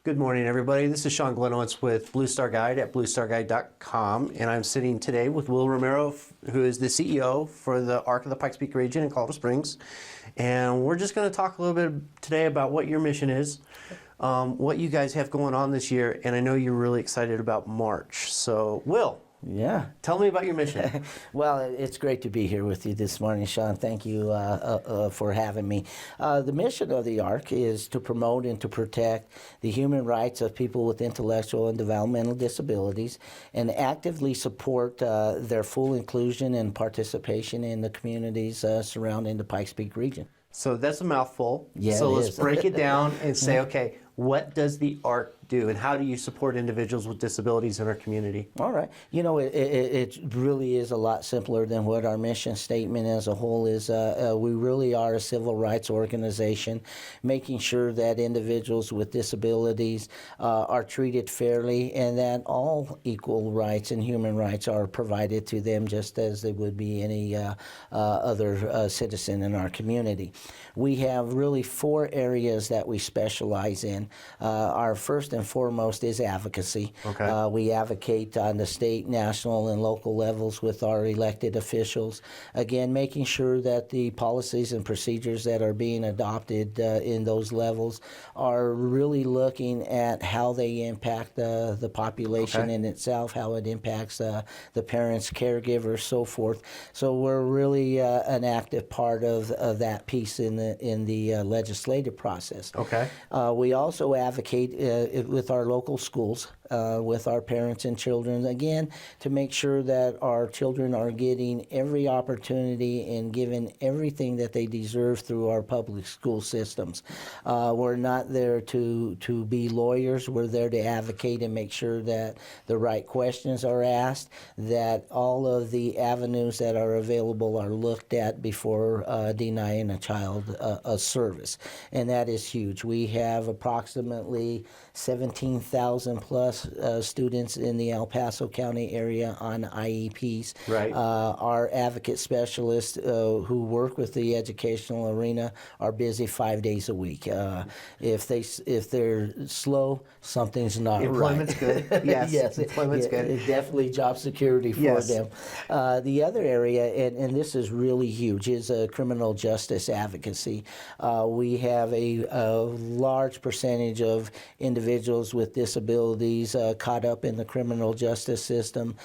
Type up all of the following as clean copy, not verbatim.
Good morning, everybody. This is Shawn Gliniewicz with BlueStar Guide at BlueStarGuide.com, and I'm sitting today with Will Romero, who is the CEO for the ARC of the Pikes Peak region in Colorado Springs. And we're just going to talk a little bit today about what your mission is, what you guys have going on this year, and I know you're really excited about March. So, Will. Yeah. Tell me about your mission. Well, it's great to be here with you this morning, Shawn. Thank you for having me. The mission of the ARC is to promote and to protect the human rights of people with intellectual and developmental disabilities and actively support their full inclusion and participation in the communities surrounding the Pikes Peak region. So that's a mouthful. Yeah, so let's is. break it down and say, okay, what does the ARC do, and how do you support individuals with disabilities in our community? All right. You know, it really is a lot simpler than what our mission statement as a whole is. We really are a civil rights organization, making sure that individuals with disabilities are treated fairly and that all equal rights and human rights are provided to them just as they would be any other citizen in our community. We have really 4 areas that we specialize in. Our first and foremost is advocacy. Okay. We advocate on the state, national, and local levels with our elected officials. Again, making sure that the policies and procedures that are being adopted in those levels are really looking at how they impact the population in itself, how it impacts the parents, caregivers, so forth. So we're really an active part of that piece in the legislative process. Okay. We also advocate with our local schools, with our parents and children, again, to make sure that our children are getting every opportunity and given everything that they deserve through our public school systems. We're not there to be lawyers. We're there to advocate and make sure that the right questions are asked, that all of the avenues that are available are looked at before denying a child a service. And that is huge. We have approximately 17,000 plus students in the El Paso County area on IEPs. Right. Our advocate specialists who work with the educational arena are busy 5 days a week. If they're slow, something's not Employment's right. good. Yes. Yes. Employment's good. Definitely job security for Yes. them. The other area, and this is really huge, is criminal justice advocacy. We have a large percentage of individuals with disabilities caught up in the criminal justice system,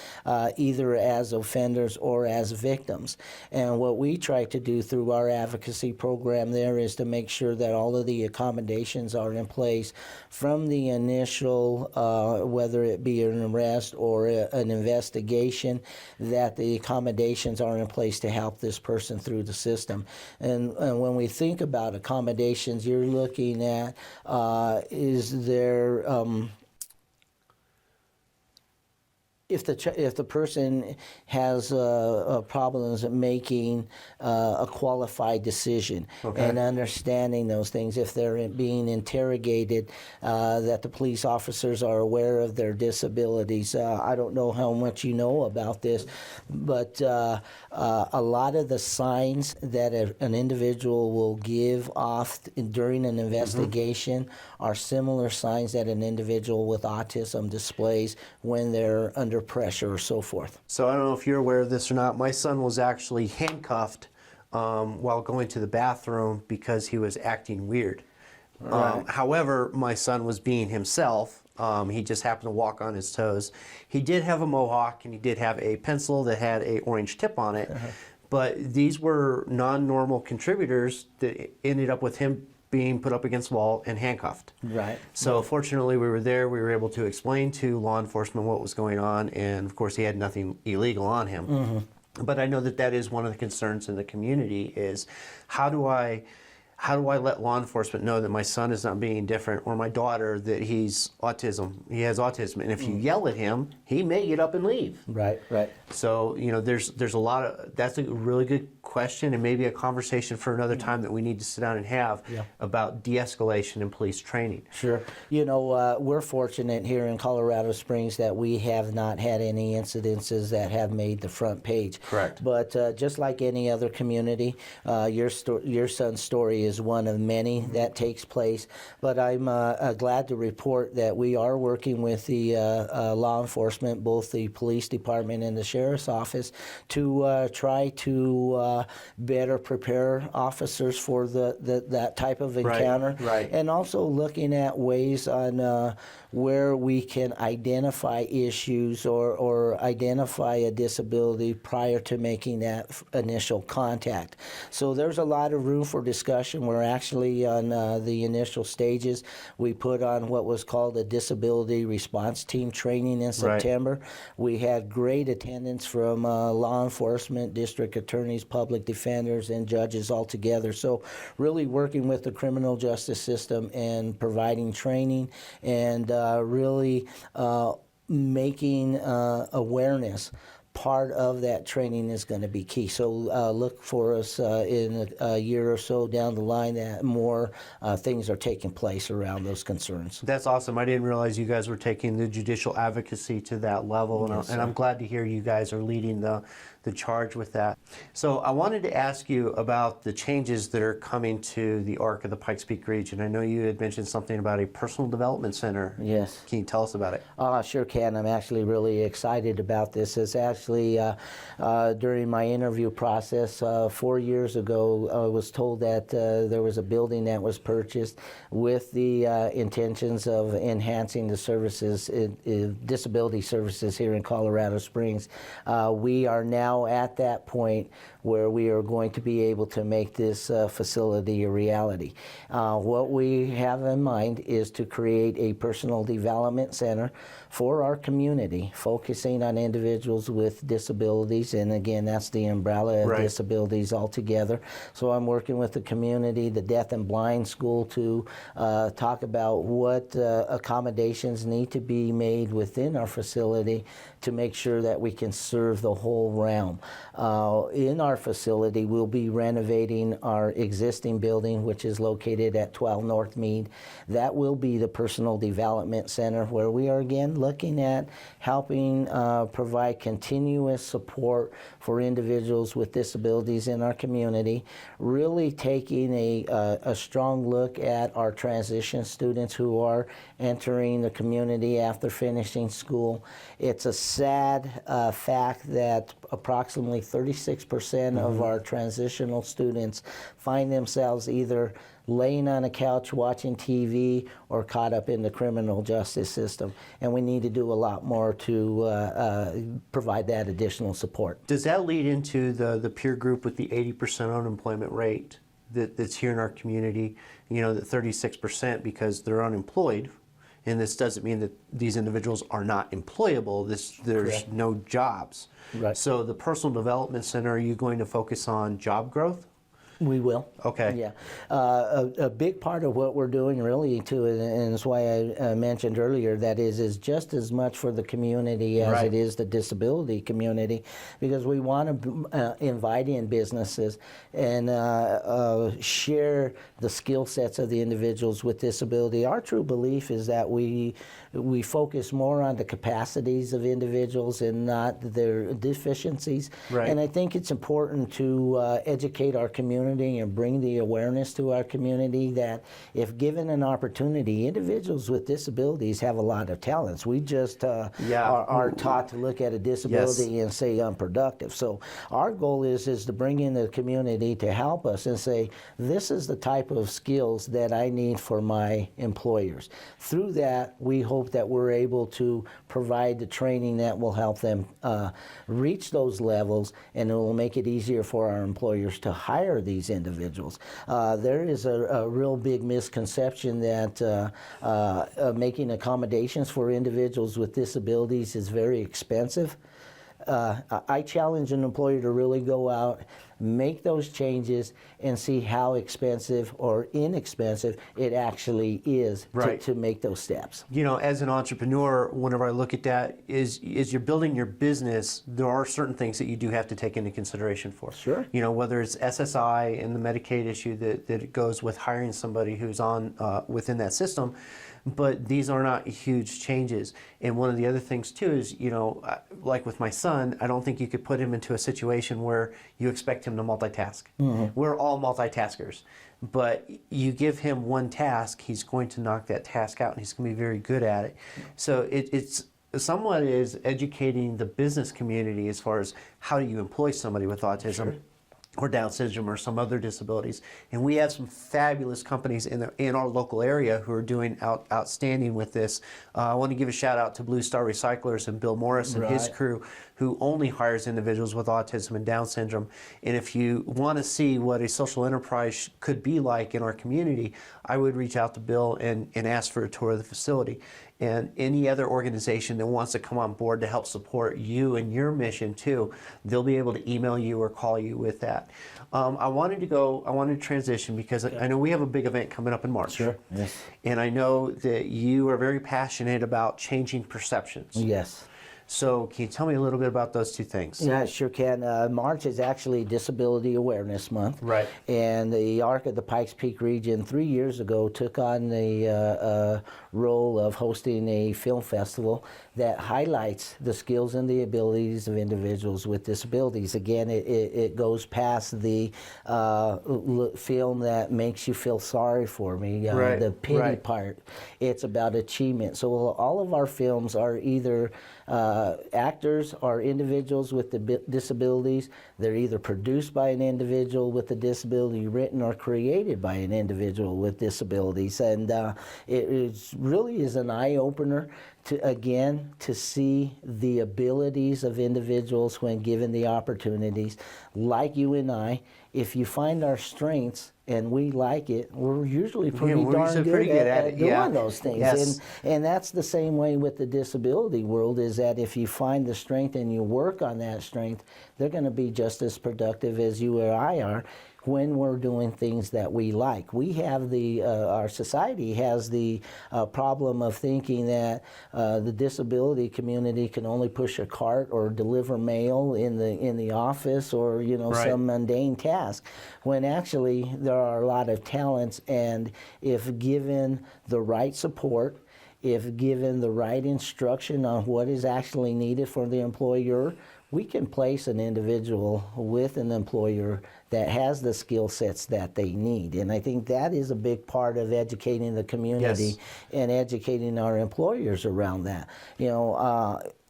either as offenders or as victims. And what we try to do through our advocacy program there is to make sure that all of the accommodations are in place from the initial, whether it be an arrest or an investigation, that the accommodations are in place to help this person through the system. And when we think about accommodations, you're looking at is there if the person has problems making a qualified decision and understanding those things, if they're being interrogated, that the police officers are aware of their disabilities. I don't know how much you know about this, but a lot of the signs that an individual will give off during an investigation are similar signs that an individual with autism displays when they're under pressure or so forth. So I don't know if you're aware of this or not. My son was actually handcuffed while going to the bathroom because he was acting weird. Right. However, my son was being himself. He just happened to walk on his toes. He did have a mohawk, and he did have a pencil that had an orange tip on it. But these were non-normal contributors that ended up with him being put up against the wall and handcuffed. Right. So fortunately we were there. We were able to explain to law enforcement what was going on, and of course he had nothing illegal on him. But I know that that is one of the concerns in the community is how do I let law enforcement know that my son is not being different, or my daughter that he has autism, and if you yell at him, he may get up and leave. Right, right. So, you know, there's a lot of, that's a really good question, and maybe a conversation for another time that we need to sit down and have about de-escalation and police training. Sure. You know, we're fortunate here in Colorado Springs that we have not had any incidences that have made the front page. Correct. But just like any other community, your son's story is one of many that takes place. But I'm glad to report that we are working with the law enforcement, both the police department and the sheriff's office, to try to better prepare officers for that type of encounter. Right. And also looking at ways on where we can identify issues or identify a disability prior to making that initial contact. So there's a lot of room for discussion. We're actually on the initial stages. We put on what was called a disability response team training in September. We had great attendance from law enforcement, district attorneys, public defenders, and judges all together. So really working with the criminal justice system and providing training and really making awareness part of that training is going to be key. So look for us in a year or so down the line that more things are taking place around those concerns. That's awesome. I didn't realize you guys were taking the judicial advocacy to that level, and I'm glad to hear you guys are leading the charge with that. So I wanted to ask you about the changes that are coming to the arc of the Pikes Peak region. I know you had mentioned something about a personal development center. Yes. Can you tell us about it? Sure can. I'm actually really excited about this. It's actually during my interview process 4 years ago, I was told that there was a building that was purchased with the intentions of enhancing the services, disability services here in Colorado Springs. We are now at that point where we are going to be able to make this facility a reality. What we have in mind is to create a personal development center for our community, focusing on individuals with disabilities, and again, that's the umbrella of disabilities altogether. So I'm working with the community, the deaf and blind school, to talk about what accommodations need to be made within our facility to make sure that we can serve the whole realm. In our facility, we'll be renovating our existing building, which is located at 12 North Mead. That will be the personal development center, where we are again looking at helping provide continuous support for individuals with disabilities in our community, really taking a strong look at our transition students who are entering the community after finishing school. It's a sad fact that approximately 36% of our transitional students find themselves either laying on a couch watching TV or caught up in the criminal justice system. And we need to do a lot more to provide that additional support. Does that lead into the peer group with the 80% unemployment rate that's here in our community? You know, the 36% because they're unemployed. And this doesn't mean that these individuals are not employable. There's Correct. no jobs. Right. So the Personal Development Center, are you going to focus on job growth? We will. Okay. Yeah. A big part of what we're doing really too, and that's why I mentioned earlier, that is just as much for the community as it is the disability community, because we want to invite in businesses and share the skill sets of the individuals with disability. Our true belief is that we focus more on the capacities of individuals and not their deficiencies. Right. And I think it's important to educate our community and bring the awareness to our community that if given an opportunity, individuals with disabilities have a lot of talents. We just are taught to look at a disability and say unproductive. So our goal is to bring in the community to help us and say, this is the type of skills that I need for my employers. Through that, we hope that we're able to provide the training that will help them reach those levels, and it will make it easier for our employers to hire these individuals. There is a real big misconception that making accommodations for individuals with disabilities is very expensive. I challenge an employer to really go out, make those changes, and see how expensive or inexpensive it actually is to make those steps. You know, as an entrepreneur, whenever I look at that, is you're building your business, there are certain things that you do have to take into consideration for. Sure. You know, whether it's SSI and the Medicaid issue that goes with hiring somebody who's on within that system, but these are not huge changes. And one of the other things too is, you know, like with my son, I don't think you could put him into a situation where you expect him to multitask. We're all multitaskers. But you give him one task, he's going to knock that task out, and he's going to be very good at it. So it's somewhat is educating the business community as far as how do you employ somebody with autism or Down syndrome or some other disabilities. And we have some fabulous companies in our local area who are doing outstanding with this. I want to give a shout out to BlueStar Recyclers and Bill Morris and his crew, who only hires individuals with autism and Down syndrome. And if you want to see what a social enterprise could be like in our community, I would reach out to Bill and ask for a tour of the facility. And any other organization that wants to come on board to help support you and your mission too, they'll be able to email you or call you with that. I wanted to transition because I know we have a big event coming up in March. Sure, yes. And I know that you are very passionate about changing perceptions. Yes. So can you tell me a little bit about those two things? Yeah, I sure can. March is actually Disability Awareness Month. Right. And the ARC of the Pikes Peak region 3 years ago took on the role of hosting a film festival that highlights the skills and the abilities of individuals with disabilities. Again, it goes past the film that makes you feel sorry for me, the pity part. It's about achievement. So all of our films are either actors or individuals with disabilities. They're either produced by an individual with a disability, written or created by an individual with disabilities. And it really is an eye-opener to see the abilities of individuals when given the opportunities. Like you and I, if you find our strengths and we like it, we're usually pretty darn good at doing those things. Yes. And that's the same way with the disability world, is that if you find the strength and you work on that strength, they're going to be just as productive as you or I are when we're doing things that we like. We have our society has the problem of thinking that the disability community can only push a cart or deliver mail in the office, or some mundane task, when actually there are a lot of talents, and if given the right support, if given the right instruction on what is actually needed for the employer, we can place an individual with an employer that has the skill sets that they need. And I think that is a big part of educating the community and educating our employers around that.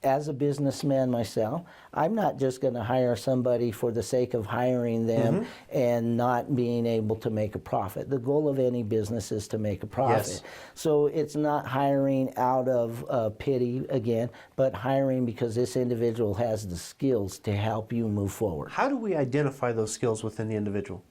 As a businessman myself, I'm not just going to hire somebody for the sake of hiring them and not being able to make a profit. The goal of any business is to make a profit. Yes. So it's not hiring out of pity again, but hiring because this individual has the skills to help you move forward. How do we identify those skills within the individual?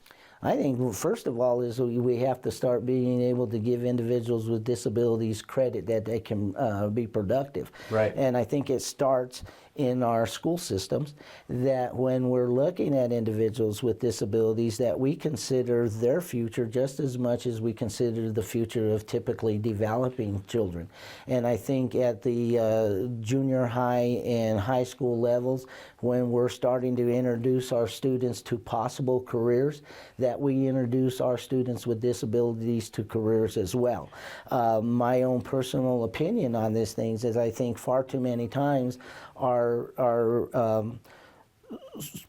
I think first of all is we have to start being able to give individuals with disabilities credit that they can be productive. Right. And I think it starts in our school systems, that when we're looking at individuals with disabilities, that we consider their future just as much as we consider the future of typically developing children. And I think at the junior high and high school levels, when we're starting to introduce our students to possible careers, that we introduce our students with disabilities to careers as well. My own personal opinion on these things is I think far too many times our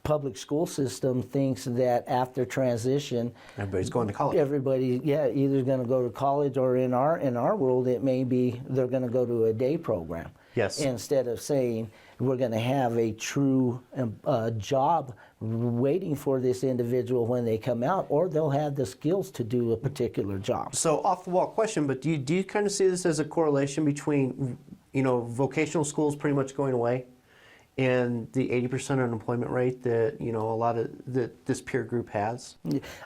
public school system thinks that after transition, everybody's going to college. Everybody, either going to go to college, or in our world, it may be they're going to go to a day program. Yes. Instead of saying we're going to have a true job waiting for this individual when they come out, or they'll have the skills to do a particular job. So off the wall question, but do you kind of see this as a correlation between vocational schools pretty much going away and the 80% unemployment rate that a lot of this peer group has?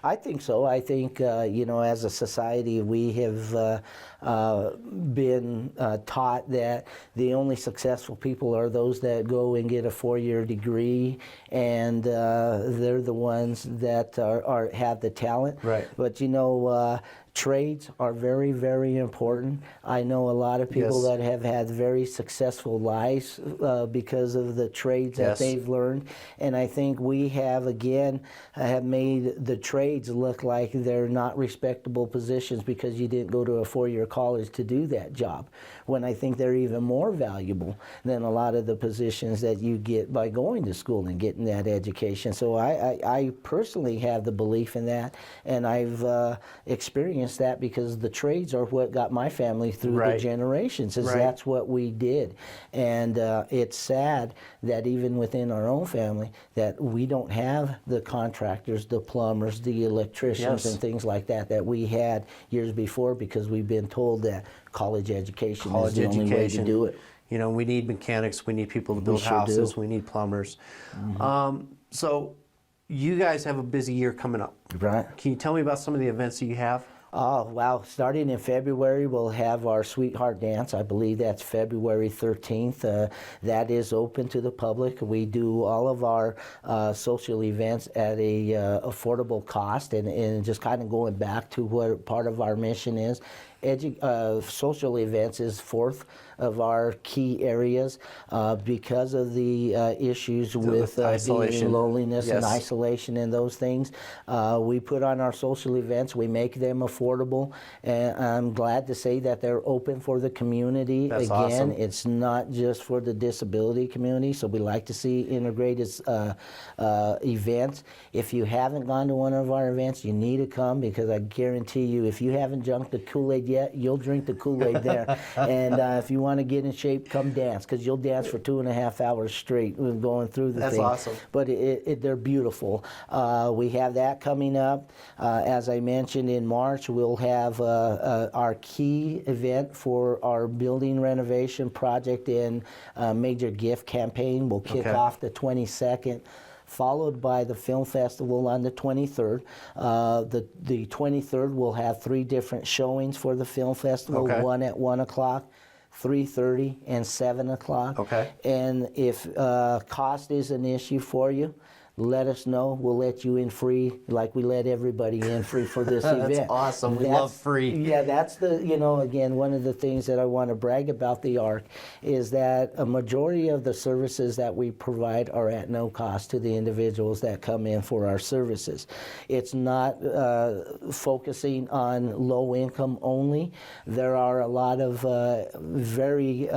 I think so. I think as a society we have been taught that the only successful people are those that go and get a 4-year degree, and they're the ones that have the talent. Right. But Trades are very, very important. I know a lot of people Yes. that have had very successful lives because of the trades Yes. that they've learned. And I think we have, again, have made the trades look like they're not respectable positions because you didn't go to a four-year college to do that job, when I think they're even more valuable than a lot of the positions that you get by going to school and getting that education. So I personally have the belief in that, and I've experienced that because the trades are what got my family through Right. the generations, is Right. that's what we did. And it's sad that even within our own family that we don't have the contractors, the plumbers, the electricians, Yes. and things like that that we had years before, because we've been told that college education is the only way to do it. You know, we need mechanics, we need people to build sure houses, do. we need plumbers. So you guys have a busy year coming up. Right. Can you tell me about some of the events that you have? Oh, wow. Starting in February, we'll have our Sweetheart Dance. I believe that's February 13th. That is open to the public. We do all of our social events at a affordable cost, and just kind of going back to what part of our mission is. Social events is fourth of our key areas because of the issues with isolation. being loneliness and Yes. isolation and those things. We put on our social events, we make them affordable, and I'm glad to say that they're open for the community. That's Again, awesome. it's not just for the disability community, so we like to see integrated events. If you haven't gone to one of our events, you need to come, because I guarantee you, if you haven't drunk the Kool-Aid yet, you'll drink the Kool-Aid there. And if you want to get in shape, come dance, because you'll dance for 2.5 hours straight going through the That's thing. awesome. But they're beautiful. We have that coming up. As I mentioned, in March, we'll have our key event for our building renovation project in major gift campaign. We'll kick Okay. off the 22nd. Followed by the film festival on the 23rd. The 23rd will have 3 different showings for the film festival. Okay. One at 1 o'clock, 3:30, and 7 o'clock. Okay. And if cost is an issue for you, let us know. We'll let you in free, like we let everybody in free for this event. That's awesome. We love free. Yeah, that's again, one of the things that I want to brag about the ARC is that a majority of the services that we provide are at no cost to the individuals that come in for our services. It's not focusing on low income only. There are a lot of very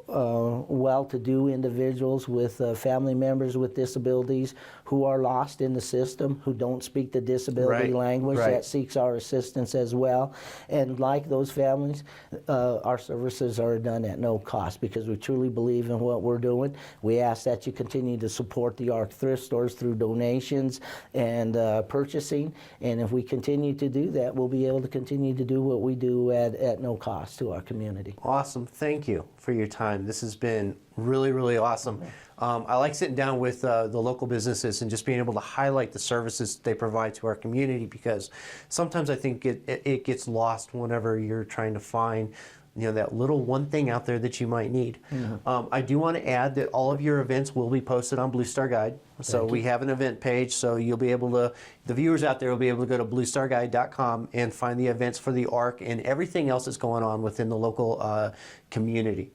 well-to-do individuals with family members with disabilities who are lost in the system, who don't speak the disability Right, language, right. that seeks our assistance as well. And like those families, our services are done at no cost, because we truly believe in what we're doing. We ask that you continue to support the ARC thrift stores through donations and purchasing. And if we continue to do that, we'll be able to continue to do what we do at no cost to our community. Awesome. Thank you for your time. This has been really, really awesome. I like sitting down with the local businesses and just being able to highlight the services they provide to our community, because sometimes I think it gets lost whenever you're trying to find that little one thing out there that you might need. I do want to add that all of your events will be posted on BlueStar Guide. So we have an event page, so you'll be able to, the viewers out there will be able to go to bluestarguide.com and find the events for the ARC and everything else that's going on within the local community.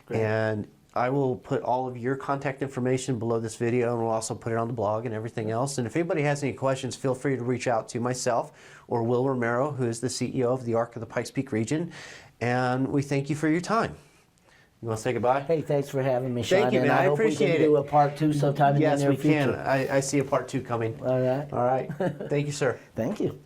Great. And I will put all of your contact information below this video, and we'll also put it on the blog and everything else. And if anybody has any questions, feel free to reach out to myself or Will Romero, who is the CEO of the ARC of the Pikes Peak region. And we thank you for your time. You want to say goodbye? Hey, thanks for having me, Shawn. Thank you, man. And I I hope we appreciate can it. do a part 2 sometime in the Yes, near we future. can. I see a part 2 coming. All right. All right. Thank you, sir. Thank you.